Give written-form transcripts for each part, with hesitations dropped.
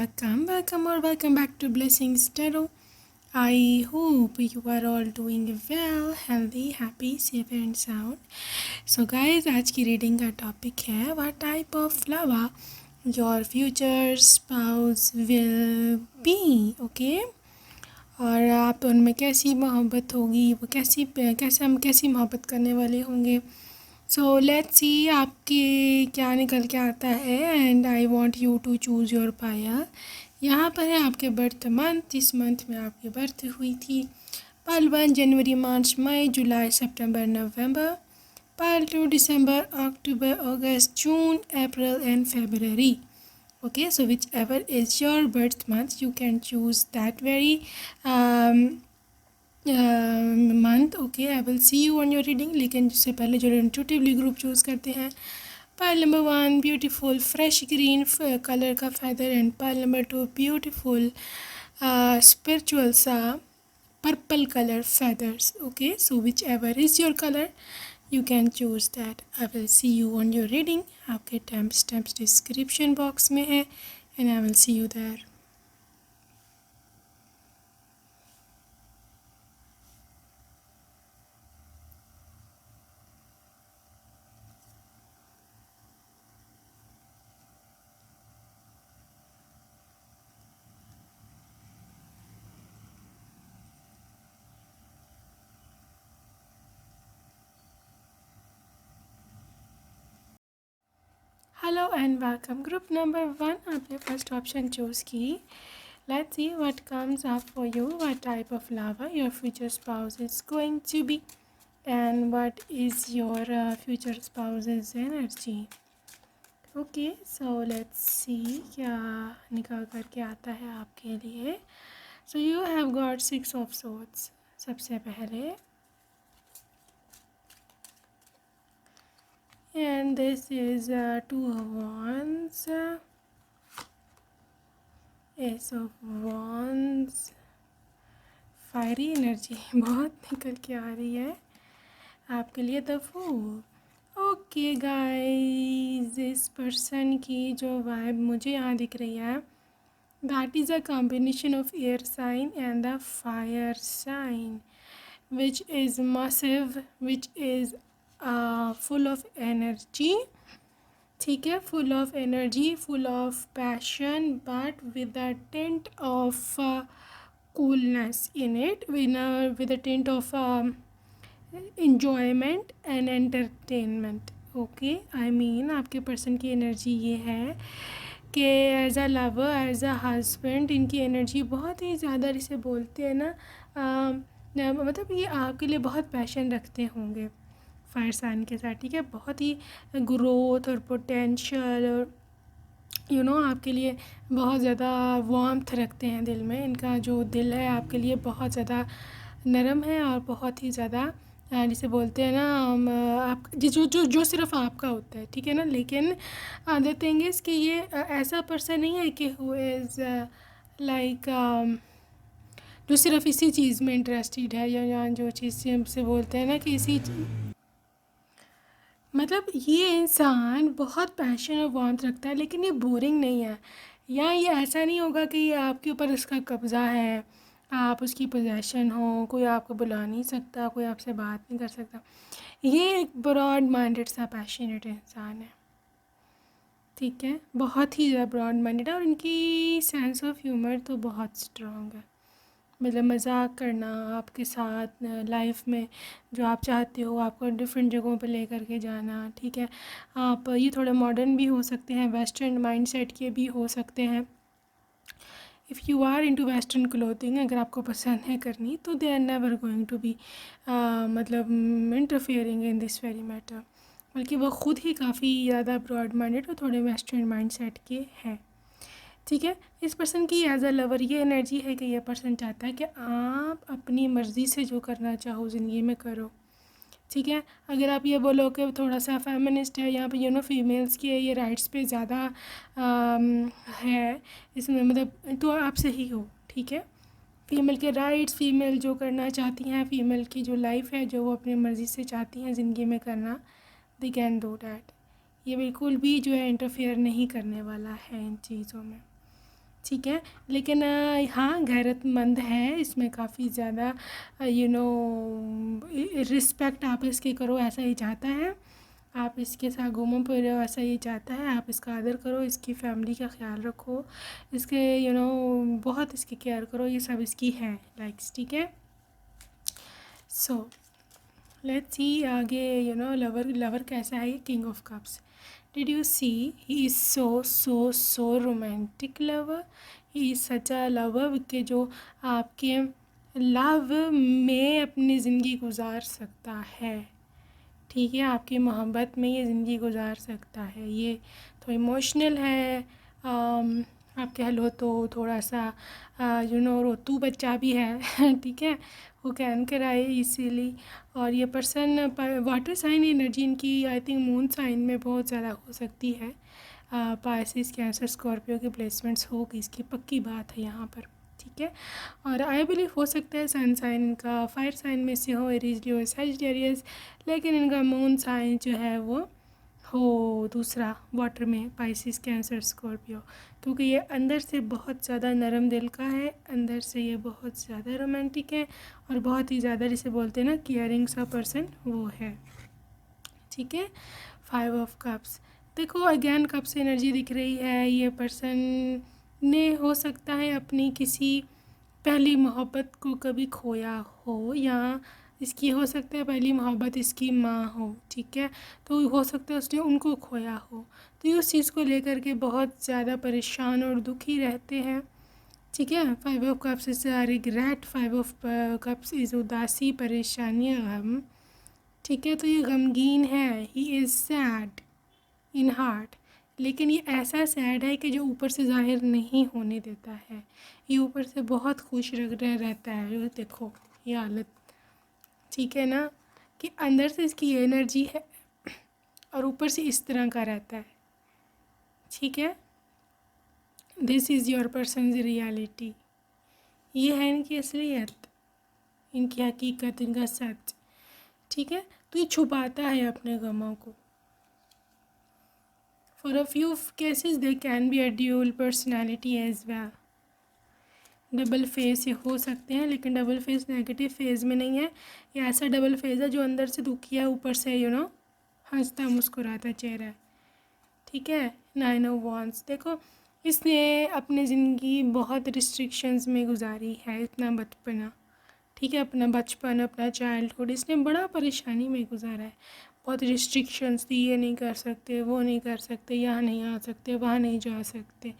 welcome back to Blessings Tarot. I hope you are all doing well, healthy, happy, safe and sound. So guys, आज की reading का topic है what type of lover your future spouse will be. Okay? और आप उनमें कैसी मोहब्बत होगी, वो कैसी मोहब्बत करने वाले होंगे. सो लेट्स सी आपके क्या निकल के आता है. And I want you to choose your pile. यहाँ पर है आपके बर्थ मंथ, जिस मंथ में आपकी बर्थ हुई थी. पाल 1 जनवरी, मार्च, मई, जुलाई, सितंबर, नवंबर. पाल 2 दिसंबर, अक्टूबर, अगस्त, जून, अप्रैल एंड फरवरी. Okay, so whichever is your birth month, you can choose that very month. Okay, I will see you on your reading. लेकिन उससे पहले जो इंट्यूटिवली ग्रुप चूज़ करते हैं, pile number 1 beautiful fresh green colour का feather. And pile number 2 beautiful spiritual सा purple colour feathers. Okay, so whichever is your color, you can choose that. I will see you on your reading. आपके time stamps description box में है. and I will see you there. Hello and welcome. Group number 1 आपने first option choose की. Let's see what comes up for you. What type of lover your future spouse is going to be and what is your future spouse's energy. Okay, so let's see क्या निकल कर के आता है आपके लिए. So you have got 6 of swords. सबसे पहले, and this is 2 of wands, ace of wands. Fiery energy बहुत निकल के आ रही है आपके लिए. The fool. ओके गाइस, इस पर्सन की जो वाइब मुझे यहाँ दिख रही है, that is a combination of air sign and the fire sign, which is massive, which is full of energy. ठीक है, full of energy, full of passion, but with a tint of coolness in it, with a tint of enjoyment and entertainment. Okay, I mean आपके person की energy ये है कि as a lover, as a husband, इनकी energy बहुत ही ज़्यादा, जिसे बोलते हैं ना, मतलब ये आपके लिए बहुत पैशन रखते होंगे फायर साइन के साथ. ठीक है, बहुत ही ग्रोथ और पोटेंशियल और आपके लिए बहुत ज़्यादा वार्मथ रखते हैं दिल में. इनका जो दिल है आपके लिए बहुत ज़्यादा नरम है और बहुत ही ज़्यादा, जिसे बोलते हैं ना, आप जो सिर्फ आपका होता है. ठीक है ना. लेकिन द थिंग इज़ कि ये ऐसा पर्सन नहीं है कि हु इज़ लाइक जो सिर्फ इसी चीज़ में इंटरेस्टेड है, या जो चीज़ से बोलते हैं ना कि इसी, मतलब ये इंसान बहुत पैशन और वांट रखता है, लेकिन ये बोरिंग नहीं है. या ये ऐसा नहीं होगा कि आपके ऊपर उसका कब्ज़ा है, आप उसकी पोजेशन हो, कोई आपको बुला नहीं सकता, कोई आपसे बात नहीं कर सकता. ये एक ब्रॉड माइंडेड सा पैशनेट इंसान है. ठीक है, बहुत ही ज़्यादा ब्रॉड माइंडेड है. और इनकी सेंस ऑफ ह्यूमर तो बहुत स्ट्रॉन्ग है. मतलब मजाक करना आपके साथ लाइफ में, जो आप चाहते हो आपको डिफरेंट जगहों पे ले कर के जाना. ठीक है, आप ये थोड़ा मॉडर्न भी हो सकते हैं, वेस्टर्न माइंडसेट के भी हो सकते हैं. If you are into western clothing, अगर आपको पसंद है करनी, तो they are never going to be मतलब interfering in this very matter. बल्कि वो ख़ुद ही काफ़ी ज़्यादा ब्रॉड माइंडेड और थोड़े वेस्टर्न माइंडसेट के हैं. ठीक है, इस पर्सन की एज अ लवर ये एनर्जी है कि यह पर्सन चाहता है कि आप अपनी मर्ज़ी से जो करना चाहो ज़िंदगी में करो. ठीक है, अगर आप ये बोलो कि थोड़ा सा फेमिनिस्ट है, यहाँ पे फीमेल्स के ये राइट्स पे ज़्यादा है इसमें, मतलब तो आप सही हो. ठीक है, फ़ीमेल के राइट्स, फ़ीमेल जो करना चाहती हैं, फ़ीमेल की जो लाइफ है, जो वो अपनी मर्ज़ी से चाहती हैं ज़िंदगी में करना, दे कैन डू डैट. ये बिल्कुल भी जो है इंटरफेयर नहीं करने वाला है इन चीज़ों में. ठीक है। लेकिन हाँ, गैरतमंद है, इसमें काफ़ी ज़्यादा रिस्पेक्ट आप इसकी करो, ऐसा ही चाहता है। आप इसके साथ घूमो फिरो, ऐसा ही चाहता है। आप इसका आदर करो, इसकी फैमिली का ख्याल रखो, इसके बहुत इसकी केयर करो, ये सब इसकी है लाइक्स, ठीक है। सो लेट्स सी आगे लवर कैसा है, king of cups. Did you see, he is so so so romantic lover, he is such a lover कि जो आपके लव में अपनी ज़िंदगी गुजार सकता है, ठीक है। आपकी मोहब्बत में ये ज़िंदगी गुजार सकता है। ये तो इमोशनल है, आप कह लो तो थोड़ा सा रोतू बच्चा भी है ठीक है। वो कैन कराए इसीलिए। और ये पर्सन वाटर साइन एनर्जी इनकी आई थिंक मून साइन में बहुत ज़्यादा हो सकती है। पाइसेस, कैंसर, स्कॉर्पियो की प्लेसमेंट्स होगी, इसकी पक्की बात है यहाँ पर, ठीक है। और आई बिलीव हो सकता है सन साइन इनका फायर साइन में से हो, एरीज, लियो, सजिटेरियस, लेकिन इनका मून साइन जो है वो हो दूसरा वाटर में, पाइसेस, कैंसर, स्कॉर्पियो। क्योंकि ये अंदर से बहुत ज़्यादा नरम दिल का है, अंदर से ये बहुत ज़्यादा रोमांटिक है और बहुत ही ज़्यादा जिसे बोलते हैं ना केयरिंग सा पर्सन वो है, ठीक है। 5 ऑफ कप्स, देखो अगेन कप से एनर्जी दिख रही है। ये पर्सन ने हो सकता है अपनी किसी पहली मोहब्बत को कभी खोया हो, या इसकी हो सकता है पहली मोहब्बत इसकी माँ हो, ठीक है। तो हो सकता है उसने उनको खोया हो, तो ये उस चीज़ को लेकर के बहुत ज़्यादा परेशान और दुखी रहते हैं, ठीक है। 5 of cups is regret, 5 of cups is उदासी, परेशानी, गम, ठीक है। तो ये गमगीन है, he is sad in heart, लेकिन ये ऐसा सैड है कि जो ऊपर से ज़ाहिर नहीं होने देता है। ये ऊपर से बहुत खुश रहता है, जो देखो ये हालत, ठीक है ना, कि अंदर से इसकी ये एनर्जी है और ऊपर से इस तरह का रहता है, ठीक है। This is your persons reality, ये है इनकी असलियत, इनकी हकीकत, इनका सच, ठीक है। तो ये छुपाता है अपने गमों को। For a few cases there can be a dual personality as well, double face ये हो सकते हैं, लेकिन डबल फेस नेगेटिव फेज़ में नहीं है। ये ऐसा डबल फेज़ है जो अंदर से दुखी है, ऊपर से हंसता मुस्कुराता चेहरा है, ठीक है। 9 ऑफ वांड्स, देखो इसने अपनी ज़िंदगी बहुत रिस्ट्रिक्शंस में गुजारी है, इतना बचपना, ठीक है, अपना बचपन, अपना चाइल्डहुड इसने बड़ा परेशानी में गुजारा है। बहुत रिस्ट्रिक्शंस थी, ये नहीं कर सकते, वो नहीं कर सकते, यहाँ नहीं आ सकते, वहाँ नहीं जा सकते।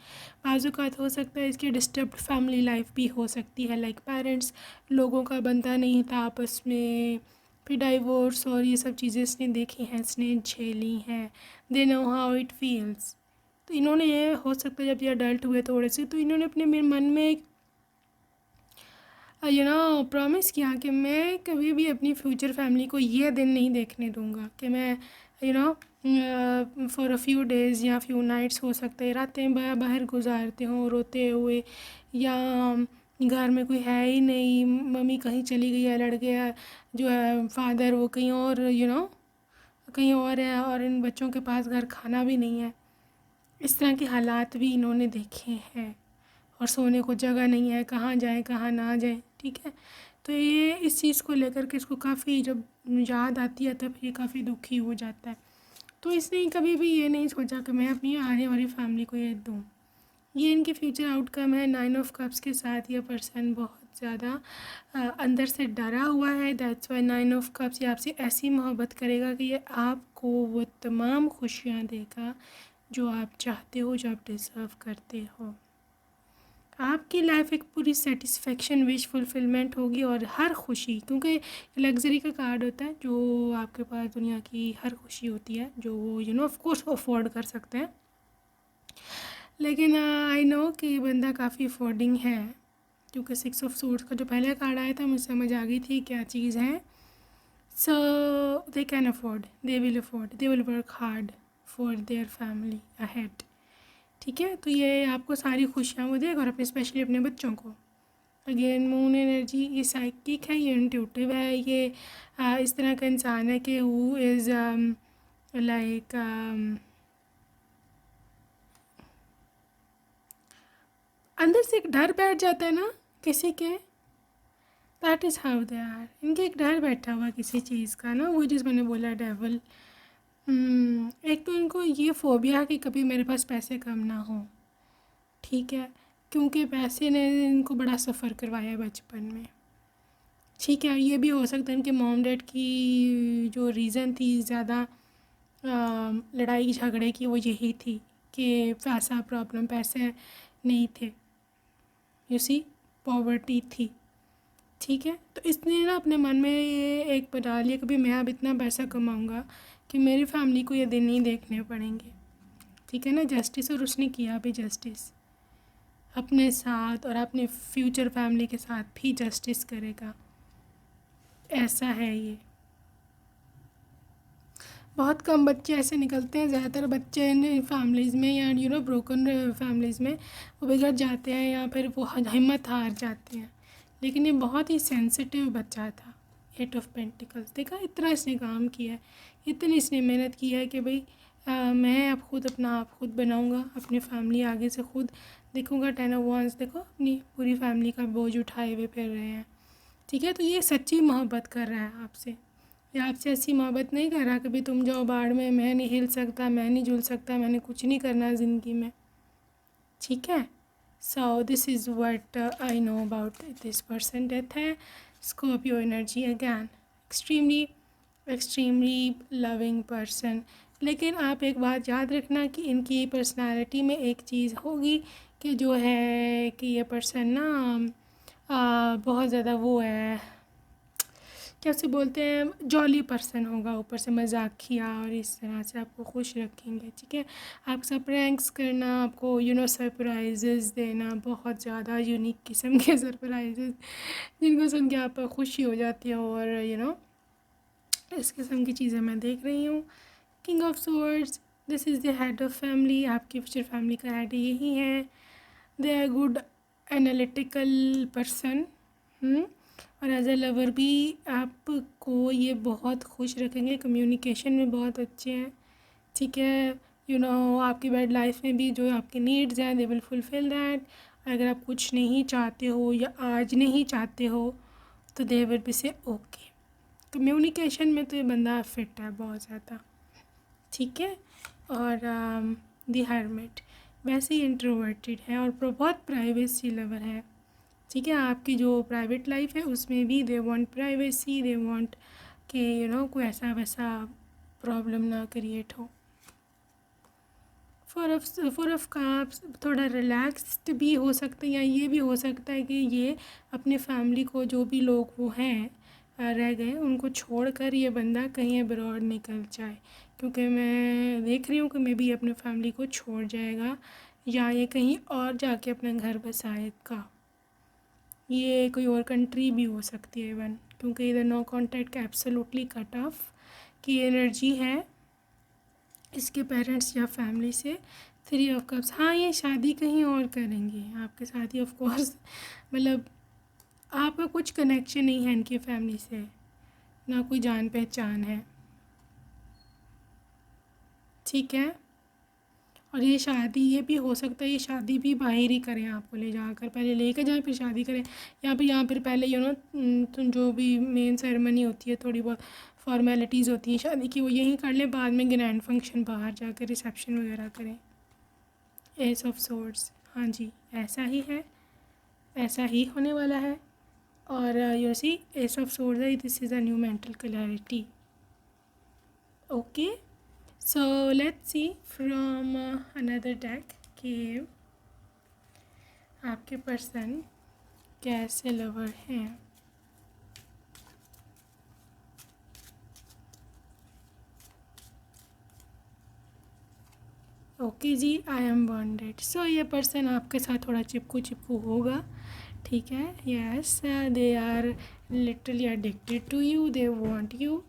बाज़-औक़ात हो सकता है इसकी डिस्टर्ब्ड फैमिली लाइफ भी हो सकती है, लाइक पेरेंट्स लोगों का बनता नहीं था आपस में, फिर डाइवोर्स और ये सब चीज़ें इसने देखी हैं, इसने झेली हैं। They know how it feels. तो इन्होंने हो सकता है जब ये अडल्ट हुए थोड़े से, तो इन्होंने अपने मन में एक प्रॉमिस किया कि मैं कभी भी अपनी फ्यूचर फैमिली को ये दिन नहीं देखने दूंगा कि मैं फॉर अ फ्यू डेज़ या फ्यू नाइट्स हो सकते हैं रातें बाहर गुजारते हों रोते हुए, या घर में कोई है ही नहीं, मम्मी कहीं चली गई है, लड़के जो है फादर वो कहीं और कहीं और है, और इन बच्चों के पास घर खाना भी नहीं है। इस तरह के हालात भी इन्होंने देखे हैं, और सोने को जगह नहीं है, कहाँ जाएं कहाँ ना जाएं, ठीक है। तो ये इस चीज़ को लेकर के इसको काफ़ी जब याद आती है तब ये काफ़ी दुखी हो जाता है। तो इसने कभी भी ये नहीं सोचा कि मैं अपनी आने वाली फैमिली को ये दूँ। ये इनकी फ्यूचर आउटकम है। 9 ऑफ कप्स के साथ ये पर्सन बहुत ज़्यादा अंदर से डरा हुआ है। दैट्स वाई 9 ऑफ कप्स ये आपसे ऐसी मोहब्बत करेगा कि ये आपको वो तमाम खुशियाँ देगा जो आप चाहते हो, जो आप डिज़र्व करते हो। आपकी लाइफ एक पूरी सेटिस्फेक्शन, विश फुलफिलमेंट होगी, और हर खुशी, क्योंकि लग्जरी का कार्ड होता है, जो आपके पास दुनिया की हर खुशी होती है जो वो ऑफ कोर्स अफोर्ड कर सकते हैं। लेकिन आई नो कि ये बंदा काफ़ी अफोर्डिंग है, क्योंकि 6 ऑफ सोर्ड्स का जो पहले कार्ड आया था मुझे समझ आ गई थी क्या चीज़ है। So they can afford, they will work hard for their family ahead, ठीक है। तो ये आपको सारी खुशियाँ वो देगा, और अपने स्पेशली अपने बच्चों को। अगेन मून एनर्जी, ये साइकिक है, ये इंट्यूटिव है, ये इस तरह का इंसान है कि हु इज़ लाइक अंदर से एक डर बैठ जाता है ना किसी के, that is how they are. इनके एक डर बैठा हुआ किसी चीज़ का ना, वो चीज़ मैंने बोला डेवल। एक तो इनको ये फोबिया है कि कभी मेरे पास पैसे कम ना हो, ठीक है, क्योंकि पैसे ने इनको बड़ा सफ़र करवाया है बचपन में, ठीक है। ये भी हो सकता है इनके मॉम डैड की जो रीज़न थी ज़्यादा लड़ाई झगड़े की, वो यही थी कि पैसा प्रॉब्लम, पैसे नहीं थे, यू सी, पॉवर्टी थी, ठीक है। तो इसने ना अपने मन में ये एक बना लिया कभी मैं अब इतना पैसा कमाऊंगा कि मेरी फैमिली को ये दिन नहीं देखने पड़ेंगे, ठीक है ना, जस्टिस। और उसने किया भी जस्टिस अपने साथ और अपने फ्यूचर फैमिली के साथ भी जस्टिस करेगा, ऐसा है ये। बहुत कम बच्चे ऐसे निकलते हैं, ज़्यादातर बच्चे इन फैमिलीज़ में या ब्रोकन फैमिलीज़ में वो बिगड़ जाते हैं या फिर वो हिम्मत हार जाते हैं। लेकिन ये बहुत ही सेंसिटिव बच्चा था। 8 ऑफ पेंटिकल्स, देखा इतना इसने काम किया है, इतनी इसने मेहनत की है कि भाई मैं अब खुद अपना आप खुद बनाऊंगा, अपनी फैमिली आगे से खुद देखूंगा। 10 ऑफ वांड्स, देखो अपनी पूरी फैमिली का बोझ उठाए हुए फिर रहे हैं, ठीक है। तो ये सच्ची मोहब्बत कर रहा है आपसे, या आपसे ऐसी मोहब्बत नहीं कर रहा कभी तुम जाओ बाढ़ में, मैं नहीं हिल सकता, मैं नहीं झूल सकता, मैंने कुछ नहीं करना ज़िंदगी में, ठीक है। So this is what I know about this person. Death है Scorpio energy again, extremely extremely loving person. लेकिन आप एक बात याद रखना कि इनकी पर्सनालिटी में एक चीज़ होगी कि जो है कि ये पर्सन ना बहुत ज़्यादा वो है, क्या उसे बोलते हैं, जॉली पर्सन होगा, ऊपर से मजाकिया, और इस तरह से आपको खुश रखेंगे, ठीक है। आपके साथ प्रैंक्स करना, आपको सरप्राइजेज़ देना, बहुत ज़्यादा यूनिक किस्म के सरप्राइजेज़ जिनको सुन के आप खुशी हो जाती है, और इस किस्म की चीज़ें मैं देख रही हूँ। King of swords, this is the head of family, आपकी फ्यूचर फैमिली का हेड यही है। They are good analytical person, और एज ए लवर भी आपको ये बहुत खुश रखेंगे, कम्युनिकेशन में बहुत अच्छे हैं, ठीक है। आपकी बेड लाइफ में भी जो आपके नीड्स हैं दे विल फुलफिल दैट। अगर आप कुछ नहीं चाहते हो या आज नहीं चाहते हो तो दे विल बी से ओके। कम्युनिकेशन में तो ये बंदा फिट है बहुत ज़्यादा, ठीक है। और द हर्मिट वैसे ही इंट्रोवर्टेड है और बहुत प्राइवेसी लवर है, ठीक है। आपकी जो प्राइवेट लाइफ है उसमें भी they want privacy, they want कि कोई ऐसा वैसा प्रॉब्लम ना क्रिएट हो। फोर ऑफ कप्स थोड़ा रिलैक्स्ड भी हो सकता है, या ये भी हो सकता है कि ये अपनी फैमिली को, जो भी लोग वो हैं रह गए, उनको छोड़कर ये बंदा कहीं अब्रॉड निकल जाए, क्योंकि मैं देख रही हूँ कि मे भी अपने फैमिली को छोड़ जाएगा या ये कहीं और जाके अपना घर बसाएगा। ये कोई और कंट्री भी हो सकती है इवन, क्योंकि इधर no contact absolutely cut off की एनर्जी है इसके पेरेंट्स या फैमिली से। 3 ऑफ कप्स, हाँ ये शादी कहीं और करेंगे आपके साथ ही, ऑफ कोर्स, मतलब आपका कुछ कनेक्शन नहीं है इनकी फैमिली से, ना कोई जान पहचान है, ठीक है। और ये शादी, ये भी हो सकता है ये शादी भी बाहर ही करें, आपको ले जाकर पहले लेकर जाएं फिर शादी करें, यहाँ पर पहले जो भी मेन सेरेमनी होती है, थोड़ी बहुत फॉर्मेलिटीज़ होती हैं शादी की, वो यहीं कर लें, बाद में ग्रैंड फंक्शन बाहर जाकर रिसेप्शन वगैरह करें। एस ऑफ सोर्ड्स, हाँ जी ऐसा ही है, ऐसा ही होने वाला है। और you see ace of swords है, this is a new mental clarity, okay. So let's see from another deck कि आपके पर्सन कैसे लवर हैं। ओके जी, आई एम बॉन्डेड। सो ये पर्सन आपके साथ थोड़ा चिपकू चिपकू होगा, ठीक है। Yes, they are literally addicted to you, they want you.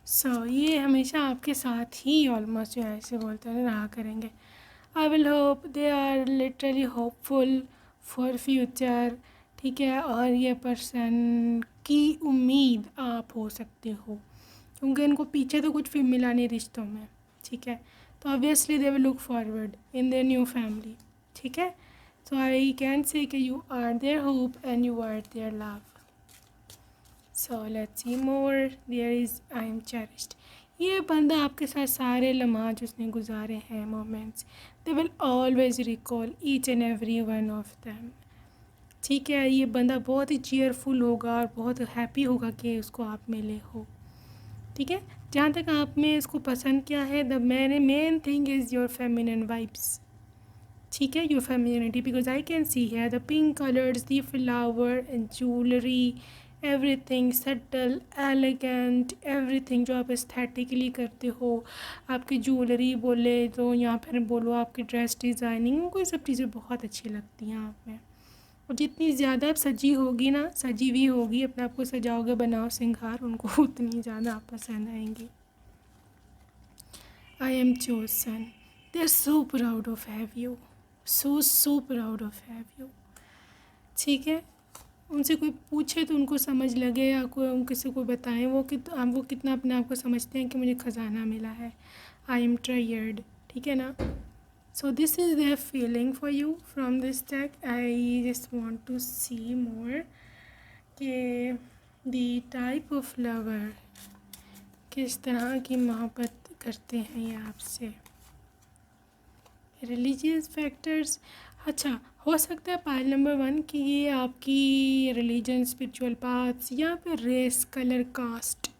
So ये हमेशा आपके साथ ही ऑलमोस्ट जो है ऐसे बोलते हैं रहा करेंगे। I will hope, they are literally hopeful for future, ठीक है। और ये पर्सन की उम्मीद आप हो सकते हो, क्योंकि इनको पीछे तो कुछ भी मिला नहीं रिश्तों में, ठीक है। तो obviously they will look forward in their new family, ठीक है। सो आई कैन से कि you are their hope and you are their love. So let's see more. There is I am cherished. ये बंदा आपके साथ सारे लम्हात उसने गुजारे हैं, moments, they will always recall each and every one of them. ठीक है, ये बंदा बहुत ही चीयरफुल होगा और बहुत हैप्पी होगा कि उसको आप मिले हो. ठीक है, जहाँ तक आप में इसको पसंद क्या है, the main thing is your feminine vibes. ठीक है, your femininity, because I can see है the pink colours, the flower and jewellery, everything subtle, elegant, everything जो आप एस्थेटिकली करते हो. आपकी ज्वेलरी बोले तो यहाँ पर बोलो आपकी ड्रेस डिज़ाइनिंग, उनको ये सब चीज़ें बहुत अच्छी लगती हैं आप में. और जितनी ज़्यादा आप सजी होगी ना, सजी हुई होगी, अपने आप को सजाओगे, बनाओ सिंगार, उनको उतनी ज़्यादा आप पसंद आएंगी. I am chosen. They are so proud of have you. So proud of have you. ठीक है, उनसे कोई पूछे तो उनको समझ लगे, या कोई किसी को बताएं वो कितना अपने आप को समझते हैं कि मुझे ख़जाना मिला है. I am tired. ठीक है ना. So this is their feeling for you from this tag. I just want to see more कि the type of lover किस तरह की मोहब्बत करते हैं ये आपसे. Religious factors. अच्छा, हो सकता है पाइल नंबर 1 कि ये आपकी रिलीजन, स्पिरिचुअल पाथ्स या फिर रेस, कलर, कास्ट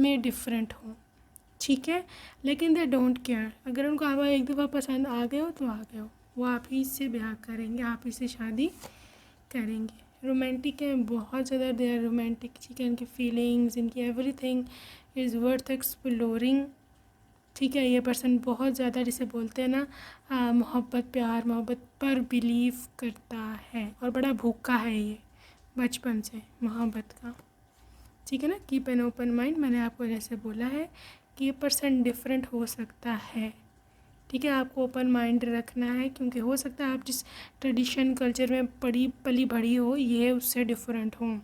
में डिफरेंट हो. ठीक है, लेकिन दे डोंट केयर. अगर उनको आप एक दफ़ा पसंद आ गए हो तो आ गए हो, वो आप ही से ब्याह करेंगे, आप ही से शादी करेंगे. रोमांटिक हैं बहुत ज़्यादा, दे आर रोमांटिक. ठीक है, इनकी फीलिंग्स, इनकी एवरीथिंग इज़ वर्थ एक्सप्लोरिंग. ठीक है, ये पर्सन बहुत ज़्यादा, जिसे बोलते हैं ना मोहब्बत, प्यार मोहब्बत पर बिलीव करता है और बड़ा भूखा है ये बचपन से मोहब्बत का. ठीक है ना. Keep an open mind. मैंने आपको जैसे बोला है कि ये पर्सन डिफरेंट हो सकता है. ठीक है, आपको ओपन माइंड रखना है, क्योंकि हो सकता है आप जिस ट्रेडिशन कल्चर में पली बड़ी हो, ये उससे डिफरेंट हो.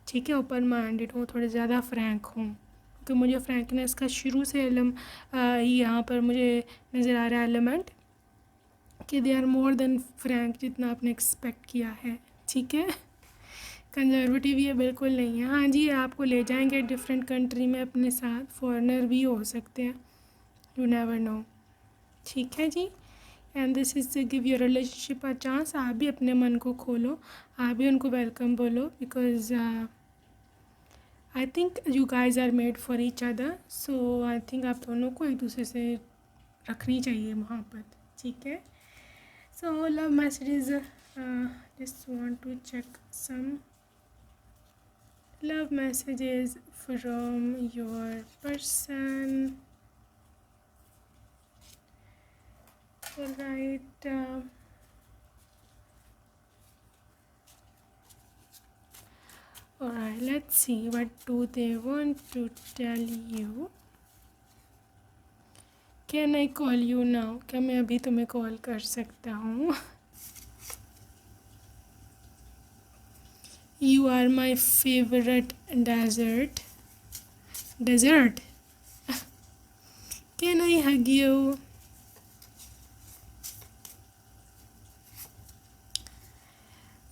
ठीक है, ओपन माइंडेड हो, थोड़े ज़्यादा फ्रैंक हों, क्योंकि मुझे फ्रैंकनेस का शुरू से यहाँ पर मुझे नज़र आ रहा है एलिमेंट कि they are more than frank, जितना आपने एक्सपेक्ट किया है. ठीक है, कंजर्वेटिव ये बिल्कुल नहीं है. हाँ जी, आपको ले जाएंगे डिफरेंट कंट्री में अपने साथ, फॉरेनर भी हो सकते हैं, यू नेवर नो. ठीक है जी. And this is give your relationship a chance. आप भी अपने मन को खोलो, आप भी उनको वेलकम बोलो, because I think you guys are made for each other. So I think आप दोनों को एक दूसरे से रखनी चाहिए मोहब्बत. ठीक है. So love messages, just want to check some love messages from your person. Alright. Alright, let's see what do they want to tell you. Can I call you now? क्या मैं अभी तुम्हें कॉल कर सकता हूँ? You are my favorite dessert. Dessert? Can I hug you?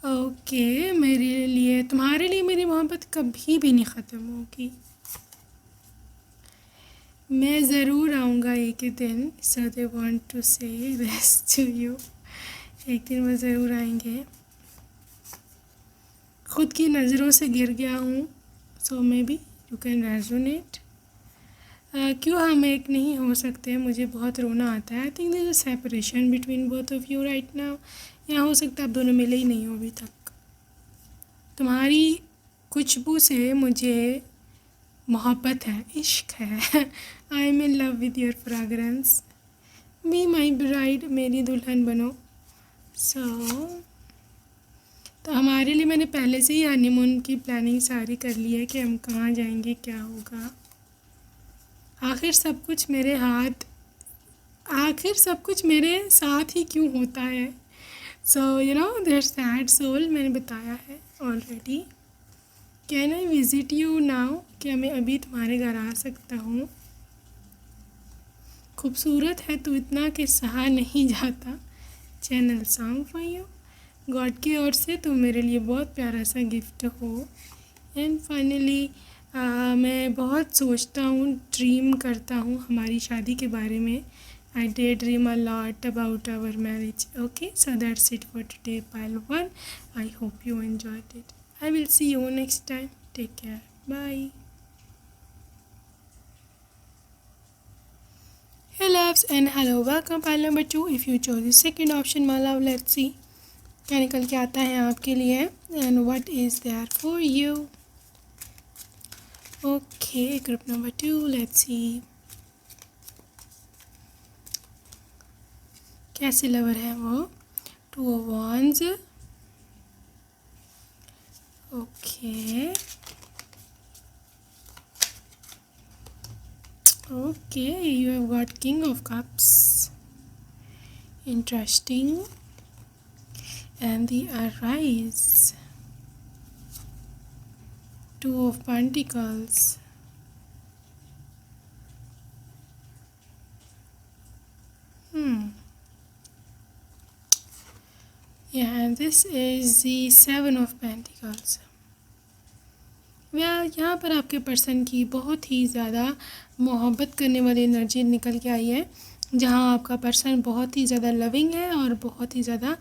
Okay, मेरे लिए, तुम्हारे लिए मेरी मोहब्बत कभी भी नहीं ख़त्म होगी. मैं ज़रूर आऊँगा एक दिन. सो दे वांट टू से दिस टू यू. एक दिन वो ज़रूर आएंगे. ख़ुद की नज़रों से गिर गया हूँ. So maybe you can resonate. क्यों हम एक नहीं हो सकते, मुझे बहुत रोना आता है. I think there is a separation between both of you right now. या हो सकता है आप दोनों मिले ही नहीं हो अभी तक. तुम्हारी खुशबू से मुझे मोहब्बत है, इश्क है. I am in love with your fragrance. B my bride, मेरी दुल्हन बनो. सो तो हमारे लिए मैंने पहले से ही हनीमून की प्लानिंग सारी कर ली है कि हम कहाँ जाएंगे, क्या होगा. आखिर सब कुछ मेरे साथ ही क्यों होता है. So you know their sad soul, मैंने बताया है already. Can I visit you now? क्या मैं अभी तुम्हारे घर आ सकता हूँ? खूबसूरत है तो इतना कि सहा नहीं जाता. Channel song for you. God की ओर से तुम मेरे लिए बहुत प्यारा सा गिफ्ट हो। एंड फाइनली मैं बहुत सोचता हूँ, ड्रीम करता हूँ हमारी शादी के बारे में। I daydream a lot about our marriage. Okay, so that's it for today, pile 1. I hope you enjoyed it. I will see you next time. Take care. Bye. Hey loves and hello. Welcome pile number 2. If you chose the second option, my love, let's see क्या निकल के आता है आपके लिए and what is there for you. Okay, group number 2. Let's see. कैसे lover है वो? 2 of Wands. Okay. Okay, you have got King of Cups. Interesting. And the Arise. 2 of Pentacles. Yeah, and this is the 7 of Pentacles. यहाँ पर आपके person की बहुत ही ज़्यादा मोहब्बत करने वाली एनर्जी निकल के आई है, जहाँ आपका पर्सन बहुत ही ज़्यादा लविंग है और बहुत ही ज़्यादा,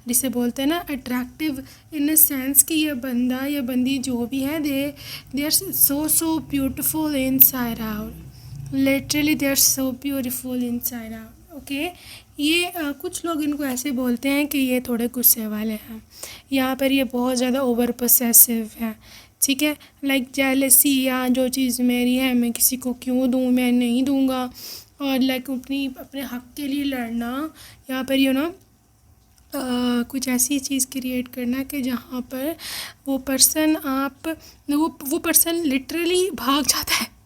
जिसे बोलते हैं ना, अट्रैक्टिव इन अ सेंस कि ये बंदा या बंदी जो भी है, they are so beautiful inside out. Literally they are so beautiful inside out. Okay, ये कुछ लोग इनको ऐसे बोलते हैं कि ये थोड़े गुस्से वाले हैं। यहाँ पर ये बहुत ज़्यादा ओवर पोसेसिव है, ठीक है, लाइक जेलसी, या जो चीज़ मेरी है मैं किसी को क्यों दूँ, मैं नहीं दूँगा, और लाइक अपने हक़ के लिए लड़ना। यहाँ पर कुछ ऐसी चीज़ क्रिएट करना कि जहाँ पर वो पर्सन वो पर्सन लिटरली भाग जाता है।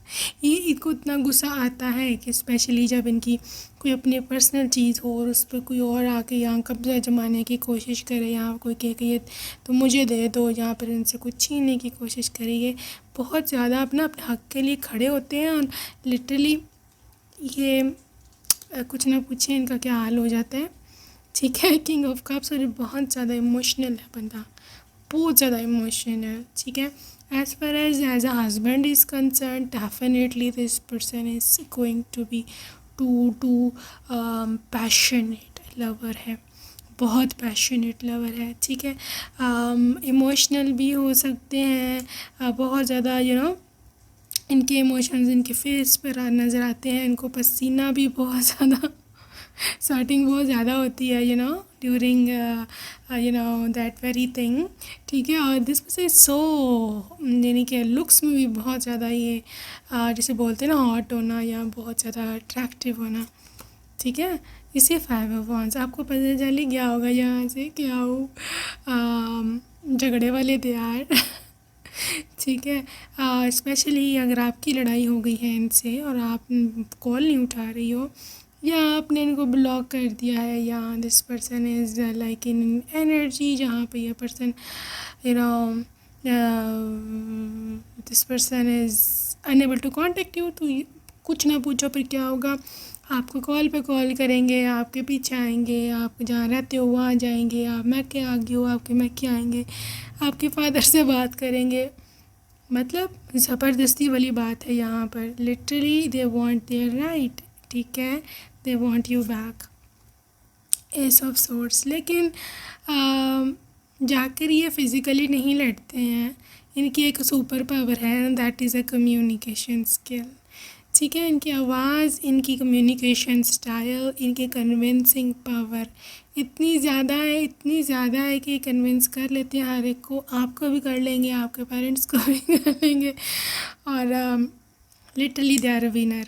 ये इनको इतना गुस्सा आता है कि स्पेशली जब इनकी कोई अपनी पर्सनल चीज़ हो और उस पर कोई और आके यहाँ कब्जा जमाने की कोशिश करे, यहाँ कोई कहे कि ये तो मुझे दे दो, यहाँ पर इनसे कुछ छीनने की कोशिश करेंगे। बहुत ज़्यादा अपने हक़ के लिए खड़े होते हैं और लिटरली ये कुछ ना पूछे इनका क्या हाल हो जाता है, ठीक है। किंग ऑफ कप्स, और बहुत ज़्यादा इमोशनल है बंदा, बहुत ज़्यादा इमोशनल है, ठीक है। As far as a husband is concerned, definitely this person is going to be too passionate lover है, बहुत पैशनेट लवर है, ठीक है। इमोशनल भी हो सकते हैं, बहुत ज़्यादा इनके इमोशंस इनके फेस पर नज़र आते हैं। इनको पसीना भी बहुत ज़्यादा स्वेटिंग बहुत ज़्यादा होती है ड्यूरिंग दैट वेरी थिंग, ठीक है। और दिस पर्सन इज सो, यानी कि लुक्स में भी बहुत ज़्यादा ये जिसे बोलते हैं ना हॉट होना या बहुत ज़्यादा अट्रैक्टिव होना, ठीक है। इसे 5 of Wands, आपको पता चल गया होगा यहाँ से क्या हो, झगड़े वाले तैयार ठीक है। स्पेशली अगर आपकी लड़ाई हो गई है इनसे और आप कॉल नहीं उठा रही हो या आपने इनको ब्लॉक कर दिया है, या this person is like in energy जहाँ पे ये person this person is unable to contact you, तो कुछ ना पूछो फिर क्या होगा, आपको कॉल पे कॉल करेंगे, आपके पीछे आएंगे, आप जहाँ रहते हो वहाँ जाएंगे, आप मैके आगे हो आपके मैके आएंगे, आपके फादर से बात करेंगे। मतलब ज़बरदस्ती वाली बात है यहाँ पर। Literally they want their right, ठीक है, they want you back, ace of swords. लेकिन जाकर ये फिज़िकली नहीं लड़ते हैं, इनकी एक सुपर पावर है, that is a communication skill, ठीक है। इनकी आवाज़, इनकी कम्युनिकेशन स्टाइल, इनकी कन्विंसिंग पावर इतनी ज़्यादा है कि कन्विंस कर लेते हैं हर एक को। आपको भी कर लेंगे, आपके पेरेंट्स को भी कर लेंगे, और literally they are a winner,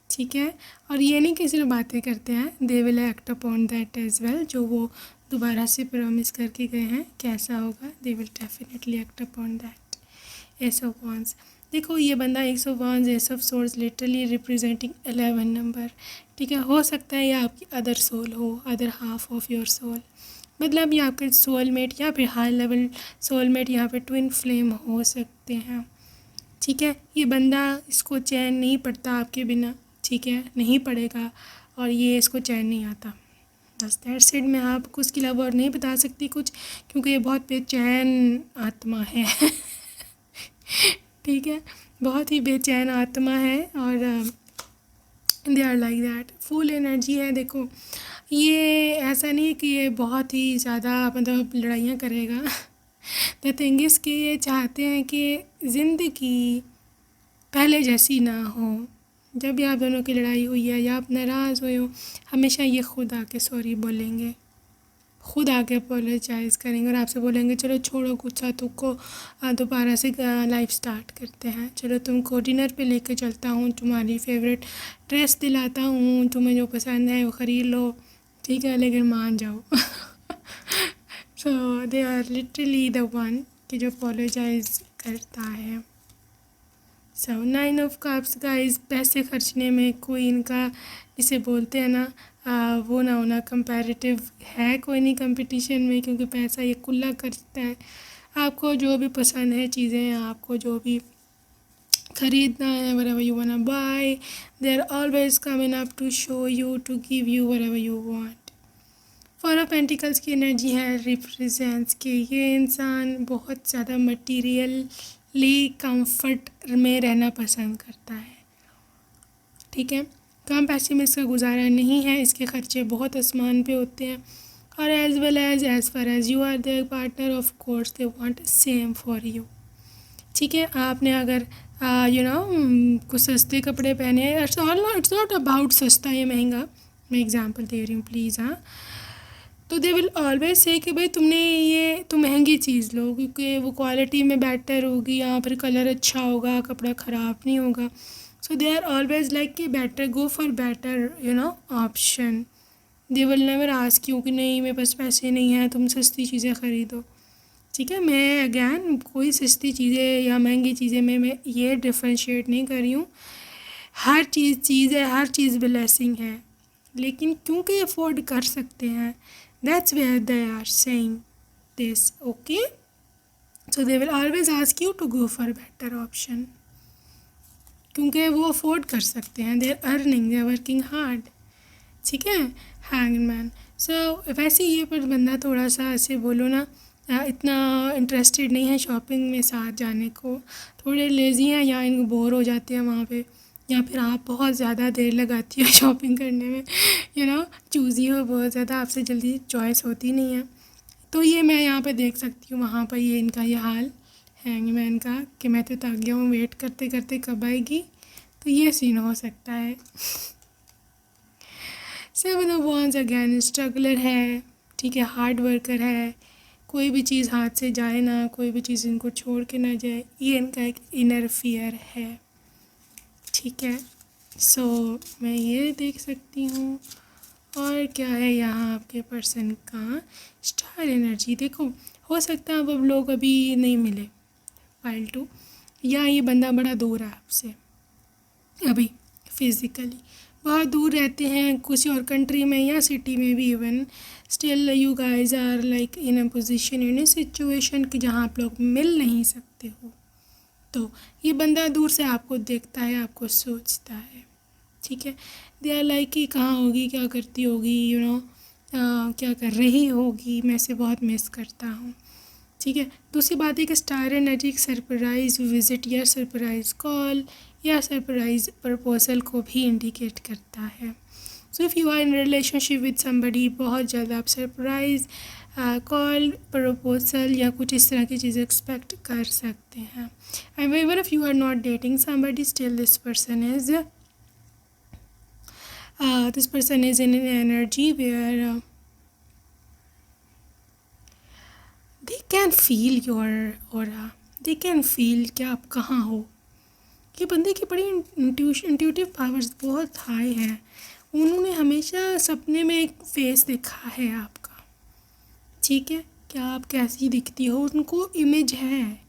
ठीक है। और ये नहीं कि सिर्फ बातें करते हैं, they will act upon that as well, जो वो दोबारा से प्रॉमिस करके गए हैं कैसा होगा, they will definitely act upon that. Ace of wands, देखो ये बंदा ace of wands, ace of swords, literally representing 11 number, ठीक है। हो सकता है ये आपकी अदर सोल हो, other half of your soul, मतलब ये आपके सोलमेट या फिर हाई लेवल सोलमेट, यहाँ पे ट्विन फ्लेम हो सकते हैं, ठीक है। ये बंदा, इसको चैन नहीं पड़ता आपके बिना, ठीक है, नहीं पड़ेगा, और ये इसको चैन नहीं आता, बस दैट्स इट। मैं आपको उसके अलावा और नहीं बता सकती कुछ, क्योंकि ये बहुत बेचैन आत्मा है ठीक है, बहुत ही बेचैन आत्मा है और they are like that. Full energy है। देखो ये ऐसा नहीं है कि ये बहुत ही ज़्यादा मतलब लड़ाइयाँ करेगा द थिंग इज़ कि ये चाहते हैं कि ज़िंदगी पहले जैसी ना हो। जब भी आप दोनों की लड़ाई हुई है या आप नाराज़ हुए हो, हमेशा ये खुद आके सॉरी बोलेंगे, खुद आके अपोलोजाइज़ करेंगे और आपसे बोलेंगे चलो छोड़ो गुस्सा, तुमको दोबारा से लाइफ स्टार्ट करते हैं। चलो तुमको डिनर पे लेके चलता हूँ, तुम्हारी फेवरेट ड्रेस दिलाता हूँ, तुम्हें जो पसंद है वो ख़रीद लो, ठीक है, लेकिन मान जाओ so they are literally the one कि जो अपोलोजाइज़ करता है। सो 9 ऑफ कप्स गाइस, पैसे खर्चने में कोई इनका जिसे बोलते हैं ना वो ना होना कंपैरेटिव है कोई नहीं कंपटीशन में, क्योंकि पैसा ये कुल्ला करता है। आपको जो भी पसंद है चीज़ें, आपको जो भी ख़रीदना है, whatever you wanna buy, they are always coming up to show you, to give you whatever you want। Four of pentacles की एनर्जी है, रिप्रेजेंट्स कि ये इंसान बहुत ज़्यादा मटीरियली कंफर्ट में रहना पसंद करता है, ठीक है। कम पैसे में इसका गुजारा नहीं है, इसके खर्चे बहुत आसमान पे होते हैं। और as far as you are their partner, of course they want same for you, ठीक है। आपने अगर कुछ सस्ते कपड़े पहने, इट्स नॉट अबाउट सस्ता या महंगा, मैं एग्जांपल दे रही हूँ प्लीज़, हाँ, तो दे विल ऑलवेज से कि भाई तुमने ये तो महंगी चीज़ लो क्योंकि वो क्वालिटी में बेटर होगी, या फिर कलर अच्छा होगा, कपड़ा ख़राब नहीं होगा। सो दे आर ऑलवेज लाइक कि better, go for better option. They will never ask you कि नहीं मेरे पास पैसे नहीं हैं, तुम सस्ती चीज़ें ख़रीदो, ठीक है। मैं अगैन कोई सस्ती चीज़ें या महंगी चीज़ें में मैं ये डिफ्रेंशिएट नहीं कर रही हूँ। हर चीज़ है, हर चीज़ ब्लेसिंग है, लेकिन क्योंकि अफोर्ड कर सकते हैं, that's where they are saying this, okay? So they will always ask you to go for better option, क्योंकि वो अफोर्ड कर सकते हैं, they are earning, they are working hard, ठीक है। हैंगमैन, सो वैसे ये पर बंदा थोड़ा सा ऐसे बोलो ना इतना इंटरेस्टेड नहीं है शॉपिंग में साथ जाने को, थोड़े लेज़ी हैं या इनको बोर हो जाते हैं वहाँ पे, या फिर आप बहुत ज़्यादा देर लगाती हो शॉपिंग करने में, चूज़ी हो बहुत ज़्यादा, आपसे जल्दी चॉइस होती नहीं है। तो ये मैं यहाँ पे देख सकती हूँ वहाँ पर ये इनका ये हाल हैंगमैन का कि मैं तो थक गया हूँ वेट करते करते कब आएगी, तो ये सीन हो सकता है। 7 ऑफ वांड्स अगेन स्ट्रगलर है, ठीक है, हार्ड वर्कर है, कोई भी चीज़ हाथ से जाए ना, कोई भी चीज़ इनको छोड़ के ना जाए, ये इनका एक इनर फियर है, ठीक है। सो मैं ये देख सकती हूँ। और क्या है यहाँ आपके पर्सन का स्टार एनर्जी, देखो हो सकता है अब लोग अभी नहीं मिले फाइल 2, या ये बंदा बड़ा दूर है आपसे अभी, फिज़िकली बहुत दूर रहते हैं किसी और कंट्री में या सिटी में भी even, still you guys are like in a position, in a situation कि जहाँ आप लोग मिल नहीं सकते हो। तो ये बंदा दूर से आपको देखता है, आपको सोचता है, ठीक है। दे आर लाइक कि कहाँ होगी, क्या करती होगी, क्या कर रही होगी, मैं इसे बहुत मिस करता हूँ, ठीक है। दूसरी बात है कि स्टार एनर्जी सरप्राइज़ विज़िट या सरप्राइज़ कॉल या सरप्राइज़ प्रपोजल को भी इंडिकेट करता है। So if you are in relationship with somebody, बहुत ज़्यादा आप सरप्राइज़ कॉल, प्रपोजल या कुछ इस तरह की चीज़ें एक्सपेक्ट कर सकते हैं। And even if you are not dating somebody, still this person is in an energy where they can feel your aura, they can feel कि आप कहाँ हो। ये बंदे की बड़ी इंट्यूटिव पावर्स बहुत हाई है। उन्होंने हमेशा सपने में एक फेस देखा है आपका, ठीक है, क्या आप कैसी दिखती हो, उनको इमेज है।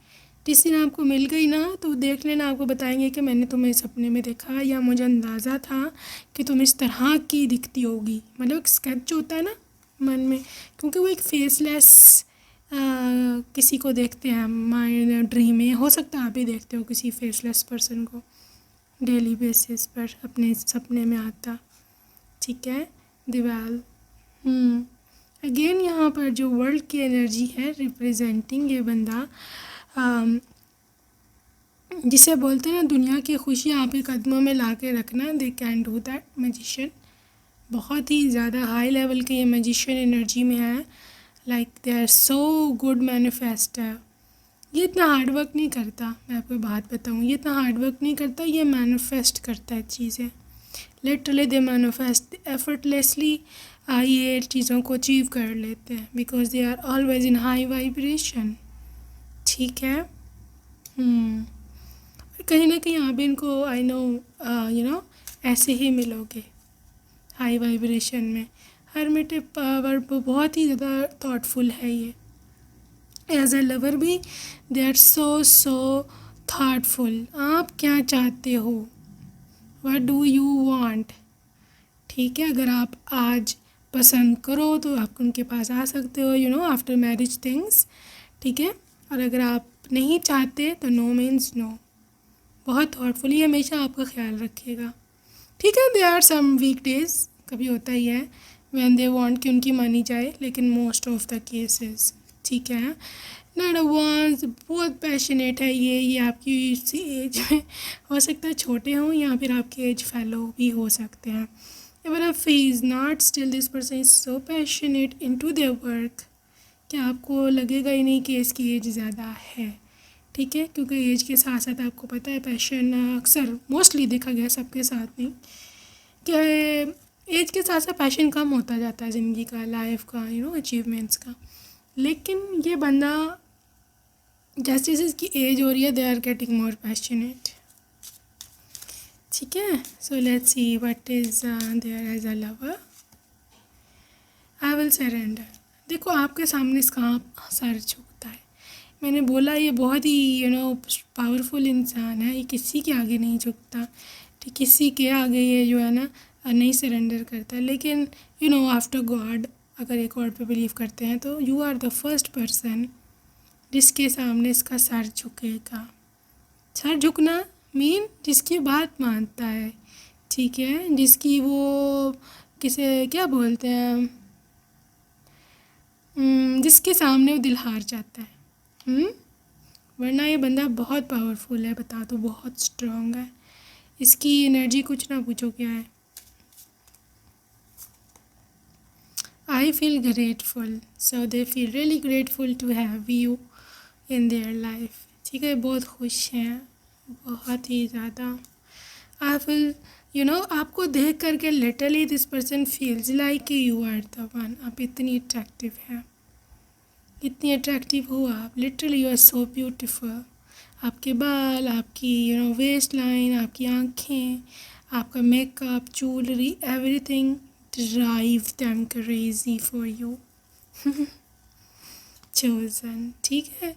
जिस दिन आपको मिल गई ना तो देख लेना, आपको बताएंगे कि मैंने तुम्हें सपने में देखा या मुझे अंदाज़ा था कि तुम इस तरह की दिखती होगी। मतलब एक स्केच होता है ना मन में, क्योंकि वो एक फेसलेस किसी को देखते हैं माइंड ड्रीम में, हो सकता है आप भी देखते हो किसी फेसलेस पर्सन को डेली बेसिस पर अपने सपने में आता, ठीक है। दीवाल अगेन यहाँ पर जो वर्ल्ड की एनर्जी है रिप्रेजेंटिंग ये बंदा, जिसे बोलते हैं ना दुनिया की खुशी आपके कदमों में ला के रखना, they can do that magician. बहुत ही ज़्यादा हाई लेवल के ये मैजिशियन एनर्जी में है, like they are so good manifester. ये इतना हार्ड वर्क नहीं करता, मैं आपको बात बताऊँ, ये इतना हार्ड वर्क नहीं करता, ये मैनिफेस्ट करता है चीज़ें। लिटरली दे मैनिफेस्ट एफर्टलेसली, ये चीज़ों को अचीव कर लेते हैं because they are always in high vibration. ठीक है। और कहीं ना कहीं आप इनको आई नो यू नो ऐसे ही मिलोगे हाई वाइब्रेशन में। हरमिट पावर बहुत ही ज़्यादा थॉटफुल है ये। एज अ लवर भी दे आर सो थॉटफुल। आप क्या चाहते हो, व्हाट डू यू वांट। ठीक है, अगर आप आज पसंद करो तो आप उनके पास आ सकते हो, you know after marriage things. ठीक है, और अगर आप नहीं चाहते तो नो मीन्स नो। बहुत थॉटफुली हमेशा आपका ख्याल रखिएगा। ठीक है, there are some weak days, कभी होता ही है व्हेन दे वांट कि उनकी मानी जाए, लेकिन मोस्ट ऑफ द केसेस ठीक है। नॉट वांस बहुत पैशनेट है ये आपकी इसी एज में हो सकता है छोटे हों या फिर आपके एज फेलो भी हो सकते हैं। Even if he is not still this person is so passionate into their work कि आपको लगेगा ही नहीं कि इसकी एज ज़्यादा है। ठीक है, क्योंकि एज के साथ साथ आपको पता है पैशन अक्सर मोस्टली देखा गया सबके साथ नहीं कि एज के साथ साथ पैशन कम होता जाता है ज़िंदगी का, लाइफ का, यू नो अचीवमेंट्स का। लेकिन ये बंदा जैसे जैसे इसकी एज हो रही है they are getting more passionate. ठीक है, so let's see what is there as a lover. I will surrender. देखो आपके सामने इसका सर झुकता है। मैंने बोला ये बहुत ही यू नो पावरफुल इंसान है, ये किसी के आगे नहीं झुकता। ठीक, किसी के आगे ये जो है ना नहीं सरेंडर करता। लेकिन यू नो आफ्टर गॉड, अगर एक गॉड पे बिलीव करते हैं तो you are the first person जिसके सामने इसका सर झुकेगा। सर झुकना मीन जिसकी बात मानता है। ठीक है, जिसकी वो किसे क्या बोलते हैं, जिसके सामने वो दिल हार जाता है। वरना ये बंदा बहुत पावरफुल है, बता दो, बहुत स्ट्रॉन्ग है। इसकी एनर्जी कुछ ना पूछो क्या है। I feel grateful, so they feel really grateful to have you in their life. ठीक है, बहुत खुश हैं, बहुत ही ज़्यादा। आई फील यू नो आपको देख करके literally this person feels like you are the one. आप इतनी अट्रैक्टिव हैं, इतनी अट्रैक्टिव हो आप, literally you are so beautiful. आपके बाल, आपकी यू नो वेस्ट लाइन, आपकी आँखें, आपका makeup, jewellery, everything drive them crazy for you. Chosen. ठीक है,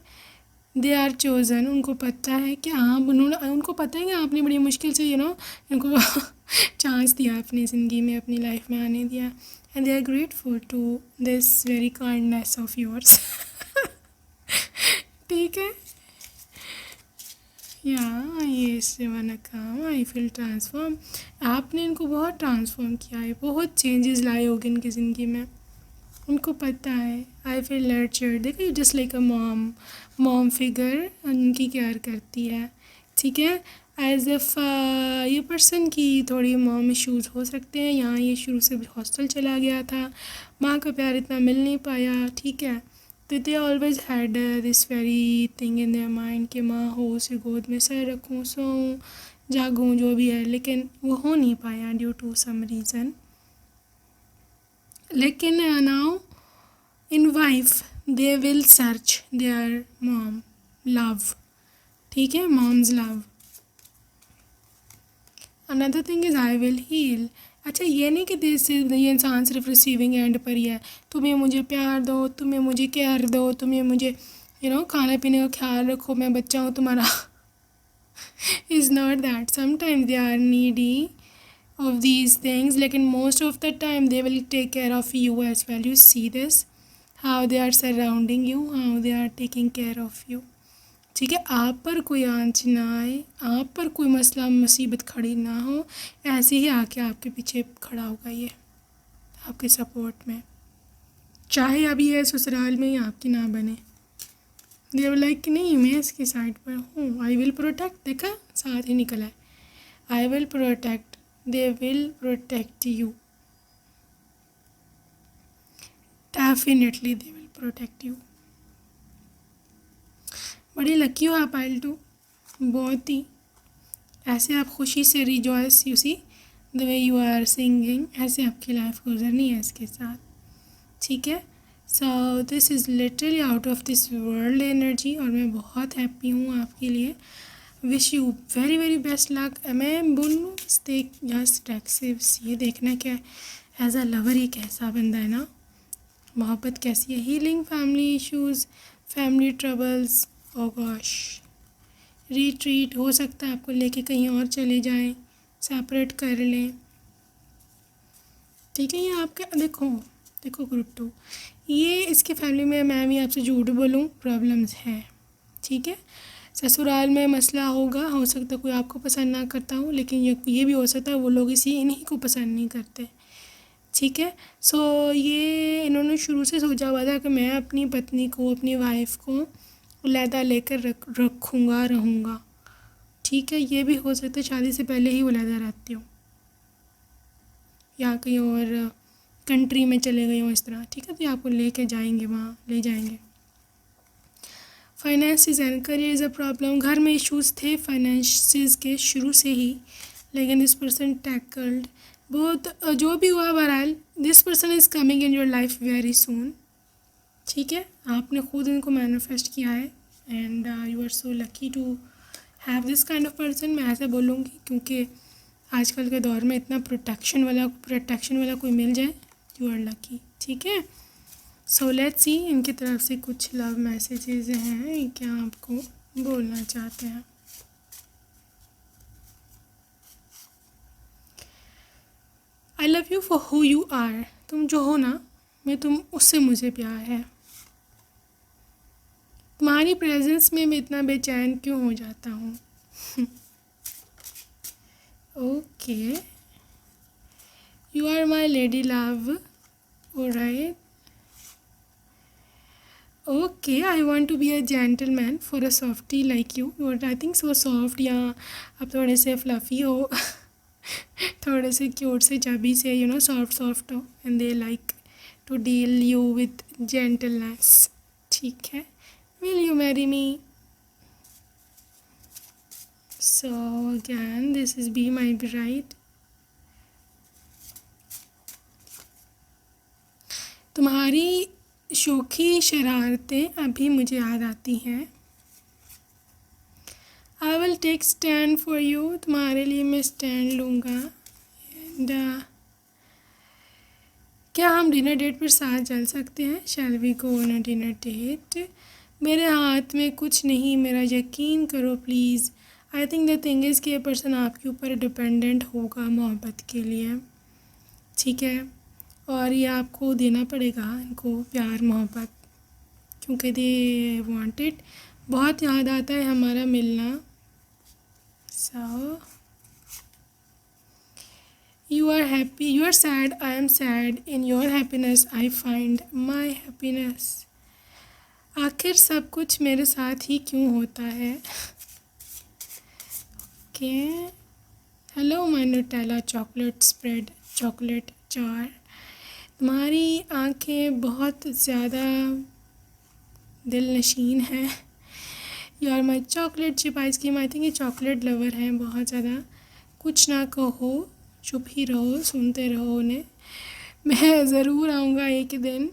दे आर चोज़न। उनको पता है कि आप उनको पता है कि आपने बड़ी मुश्किल से यू नो इनको चांस दिया अपनी ज़िंदगी में, अपनी लाइफ में आने दिया। And they are grateful to this very kindness of yours. ठीक है, या ये सेवन काम आई फील ट्रांसफॉर्म। आपने इनको बहुत ट्रांसफॉर्म किया है, बहुत चेंजेस लाए होंगे इनकी ज़िंदगी में, उनको पता है। I feel nurtured. देखो just like a mom figure उनकी केयर करती है। ठीक है, एज इफ़ ये पर्सन की थोड़ी मॉम इश्यूज़ हो सकते हैं, यहाँ ये शुरू से हॉस्टल चला गया था, माँ का प्यार इतना मिल नहीं पाया। ठीक है, तो they always had this very thing in their mind कि माँ हो, उसे गोद में सर रखूँ, सोऊं, जागूँ, जो भी है, लेकिन वो हो नहीं पाया ड्यू टू सम रीज़न। लेकिन now in wife they will search their mom love. ठीक है, mom's love. Another thing is I will heal. अच्छा, ये नहीं कि ये इंसान सिर्फ रिसीविंग एंड पर ही है, तुम्हें मुझे प्यार दो, तुम्हें मुझे केयर दो, तुम्हें मुझे यू नो खाने पीने का ख्याल रखो, मैं बच्चा हूँ तुम्हारा। Is not that. Sometimes they are needy of these things, लेकिन most of the time they will take care of you as well. You see this how they are surrounding you, how they are taking care of you. ठीक है, आप पर कोई आंच ना आए, आप पर कोई मसला मुसीबत खड़ी ना हो, ऐसे ही आके आपके पीछे खड़ा होगा ये, आपके सपोर्ट में। चाहे अभी ये ससुराल में ही आपकी ना बने। दे विल लाइक कि नहीं मैं इसकी साइड पर हूँ, आई विल प्रोटेक्ट, देखा साथ ही निकला है, I will protect, they will protect you, definitely they will protect you. बड़ी लकी हो आप पायलटू, बहुत ही। ऐसे आप खुशी से rejoice, you see the way you are singing, ऐसे आपकी लाइफ गुजरनी है इसके साथ, ठीक है। So this is literally out of this world energy, और मैं बहुत हैप्पी हूँ आपके लिए। Wish you very very best luck. मैं बोलूँ स्टेक या स्टैक्सिव्स, ये देखना क्या है एज अ लवर ये कैसा बंदा है ना, मोहब्बत कैसी है, healing family issues, family troubles, oh gosh, retreat, हो सकता है आपको लेके कहीं और चले जाएं, सेपरेट कर लें, ठीक है। ये आपके देखो ग्रुप 2, ये इसकी फैमिली में, मैं भी आपसे झूठ बोलूँ प्रॉब्लम्स हैं, ठीक है। ससुराल में मसला होगा, हो सकता है कोई आपको पसंद ना करता हो, लेकिन ये भी हो सकता है वो लोग इन्हीं को पसंद नहीं करते, ठीक है। सो ये इन्होंने शुरू से सोचा हुआ था कि मैं अपनी पत्नी को, अपनी वाइफ को अलहदा लेकर रखूँगा, रहूँगा, ठीक है। ये भी हो सकता है शादी से पहले ही अलहदा रहती हो या कहीं और कंट्री में चले गए हो इस तरह, ठीक है। तो आपको लेके जाएंगे, वहाँ ले जाएंगे। Finances and career is a problem, घर में इश्यूज़ थे फाइनेंसिस के शुरू से ही, लेकिन दिस पर्सन टैकल्ड बहुत, जो भी हुआ बहरहाल, this person is coming in your life very soon, ठीक है। आपने खुद इनको मैनिफेस्ट किया है and you are so lucky to have this kind of person. मैं ऐसे बोलूँगी क्योंकि आजकल के दौर में इतना प्रोटेक्शन वाला कोई मिल जाए, यू आर लकी, ठीक है। सो लेट्स सी इनकी तरफ से कुछ लव मैसेजेस हैं, क्या आपको बोलना चाहते हैं। I love you for who you are, तुम जो हो ना, उससे मुझे प्यार है। तुम्हारी प्रेजेंस में मैं इतना बेचैन क्यों हो जाता हूँ। Okay, you are my lady love, alright, okay, I want to be a gentleman for a softie like you, I think so soft, या आप थोड़े से फ्लफ़ी हो, थोड़े से क्यूट से चबी से, यू नो, सॉफ्ट हो, and they like to deal you with gentleness, ठीक है। Will you marry me. So again this is be my bride. तुम्हारी शोखी शरारतें अभी मुझे याद आती हैं। I will take stand for you, तुम्हारे लिए मैं स्टैंड लूँगा। एंड क्या हम डिनर डेट पर साथ चल सकते हैं, shall we go on a dinner date. मेरे हाथ में कुछ नहीं, मेरा यकीन करो please. I think the thing is कि ये पर्सन आपके ऊपर डिपेंडेंट होगा मोहब्बत के लिए, ठीक है। और ये आपको देना पड़ेगा इनको प्यार मोहब्बत, क्योंकि दे वांट इट। बहुत याद आता है हमारा मिलना। So you are happy, you are sad, I am sad, in your happiness I find my happiness. आखिर सब कुछ मेरे साथ ही क्यों होता है। Okay, hello my Nutella chocolate spread chocolate चार, तुम्हारी आंखें बहुत ज़्यादा दिल नशीन हैं। You are my chocolate chip ice cream, I think ये चॉकलेट लवर हैं बहुत ज़्यादा। कुछ ना कहो, चुप ही रहो, सुनते रहो उन्हें, मैं ज़रूर आऊँगा एक दिन।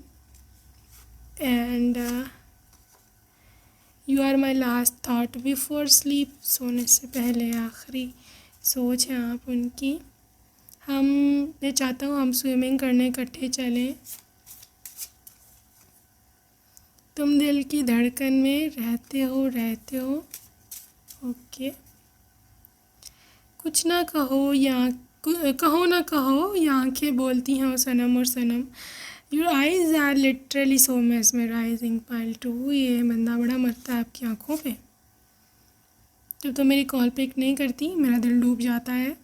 And you are my last thought before sleep, सोने से पहले आखिरी सोच है आप उनकी। मैं चाहता हूँ हम स्विमिंग करने इकट्ठे चलें। तुम दिल की धड़कन में रहते हो। ओके, कुछ ना कहो या कहो ना कहो, या आँखें बोलती हैं सनम और सनम। Your eyes are literally so mesmerising पायलटू, ये बंदा बड़ा मरता है आपकी आँखों पे। जब तो मेरी कॉल पिक नहीं करती मेरा दिल डूब जाता है।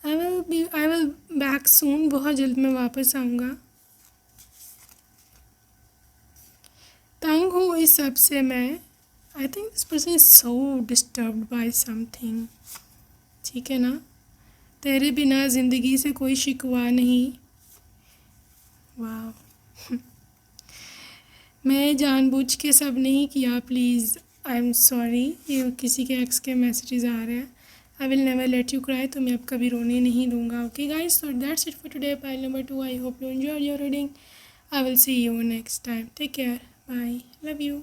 आई विल बैक सून, बहुत जल्द मैं वापस आऊँगा। इस सब से मैं I think this person is so disturbed by something. ठीक है ना। तेरे बिना ज़िंदगी से कोई शिकवा नहीं। वाह। मैं जानबूझ के सब नहीं किया, प्लीज़ आई एम सॉरी। ये किसी के एक्स के मैसेजेस आ रहे हैं। I will never let you cry, तो मैं अब कभी रोने नहीं दूंगा। Okay guys, so that's it for today, pile number 2। I hope you enjoy your reading. I will see you next time. Take care, bye, love you.